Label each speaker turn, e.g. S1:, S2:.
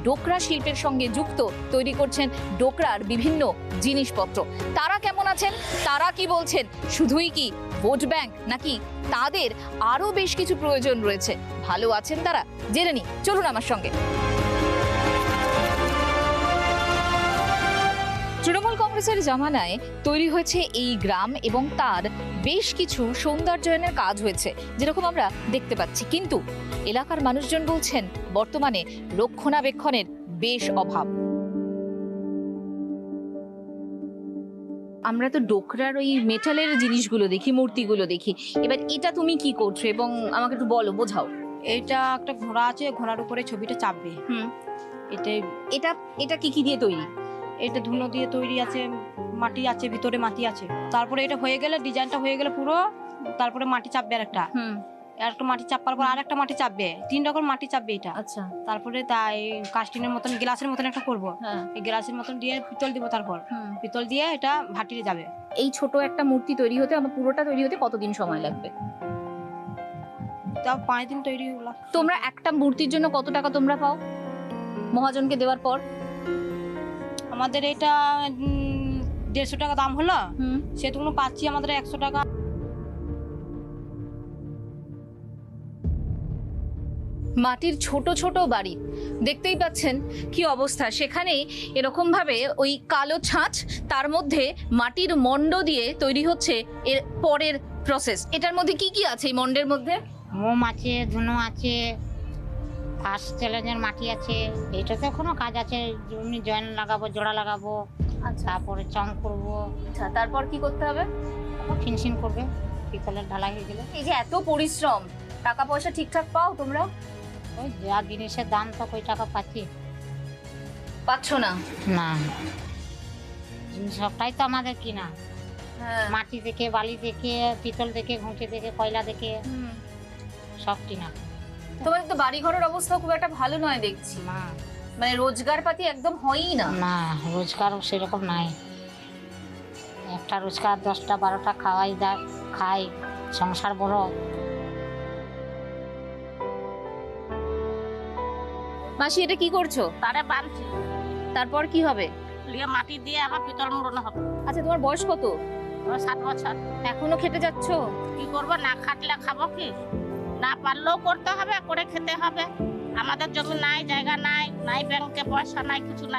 S1: ডোকরা শিল্পের সঙ্গে যুক্ত, তৈরি করছেন ডোকরার বিভিন্ন জিনিসপত্র। তারা কেমন আছেন, তারা কি বলছেন, শুধুই কি ভোট ব্যাংক নাকি তাদের আরো বেশ কিছু প্রয়োজন রয়েছে? ভালো আছেন তারা? জেনে নি, চলুন আমার সঙ্গে। তৃণমূল কংগ্রেসের জামানায় তৈরি হয়েছে এই গ্রাম এবং তার বেশ কিছু সৌন্দর্যায়নের কাজ হয়েছে, যেরকম আমরা দেখতে পাচ্ছি। কিন্তু এলাকার মানুষজন বলছেন বর্তমানে রক্ষণাবেক্ষণের বেশ অভাব। আমরা তো ডোকরার ওই মেটালের জিনিসগুলো দেখি, মূর্তিগুলো দেখি। এবার এটা তুমি কি করছো এবং আমাকে একটু বলো, বোঝাও।
S2: এইটা একটা ঘোড়া আছে, ঘোড়ার উপরে ছবিটা চাপবে। এটাই
S1: এটা এটা কি কি দিয়ে তৈরি?
S2: এটা ধুনো দিয়ে তৈরি আছে, মাটি আছে, ভিতরে মাটি আছে। তারপরে এটা হয়ে গেলে, ডিজাইনটা হয়ে গেলে পুরো, তারপরে মাটি চাপবে আর একটা মাটি চাপার পর আর একটা মাটি চাপবে, 3 রকম মাটি চাপবে এটা।
S1: আচ্ছা,
S2: তারপরে তাই কাস্টিনের মতন, গ্লাসের মতন একটা করবো। এই গ্লাসের মতন দিয়ে পিতল দিব, তারপর পিতল দিয়ে এটা ভাটিতে যাবে।
S1: এই ছোট একটা মূর্তি তৈরি হতে, আমার পুরোটা তৈরি হতে কতদিন সময় লাগবে?
S2: তাও 5 দিন তৈরি হলো।
S1: তোমরা একটা মূর্তির জন্য কত টাকা তোমরা পাও মহাজনকে দেওয়ার পর?
S2: আমাদের এটা 150 টাকা দাম হলো, সেটুকু পাচ্ছি আমাদের 100 টাকা।
S1: মাটির ছোট ছোট বাড়ি দেখতেই পাচ্ছেন কি অবস্থা। সেখানে এরকম ভাবে ওই কালো ছাঁচ, তার মধ্যে মাটির মন্ড দিয়ে তৈরি হচ্ছে এর পরের প্রসেস। এটার মধ্যে কি কি আছে এই মন্ডের মধ্যে?
S3: মোম আছে, ধুনো আছে, ফার্স্ট চ্যালেঞ্জের মাটি আছে। এইটাতে এখনো কাজ আছে, এমনি জয়েন লাগাবো, জোড়া লাগাবো, তারপরে চং করবো।
S1: আচ্ছা, তারপর কি করতে হবে?
S3: ফিনিশিং করবে, পিতলের ঢালাই হয়ে গেলে।
S1: এই যে এত পরিশ্রম, টাকা পয়সা ঠিকঠাক পাও তোমরা?
S3: ওই যা জিনিসের দাম, তো কই টাকা পাচ্ছি?
S1: পাচ্ছ না?
S3: না, জিনিস সবটাই তো আমাদের কিনা। মাটি থেকে, বালি থেকে, পিতল থেকে, ঘুঁটে থেকে, কয়লা থেকে, সব কিনা।
S1: তোমাদের তো বাড়ি ঘরের অবস্থা খুব একটা ভালো নয় দেখছি।
S3: না,
S1: মানে রোজগার পাতি একদম হয়ই না।
S3: না রোজগার সেরকম নাই। একটা রোজগার 10টা 12টা খাওয়াই দেয়, খাই, সংসার বড়।
S1: মাসি, এটা কি করছো?
S4: তারে বানছি,
S1: তারপর কি হবে?
S4: লিয়ে মাটি দিয়ে আবার পিতল মুড়ানো হবে।
S1: আচ্ছা, তোমার বয়স কত?
S4: আমার 7 বছর।
S1: এখনো খেটে যাচ্ছো?
S4: কি করবো, না খাটলে খাবো কি? না পারলেও করতে হবে, করে খেতে হবে। আমাদের জমি নাই, জায়গা নাই, নাই ব্যাংকে পয়সা নাই, কিছু নাই।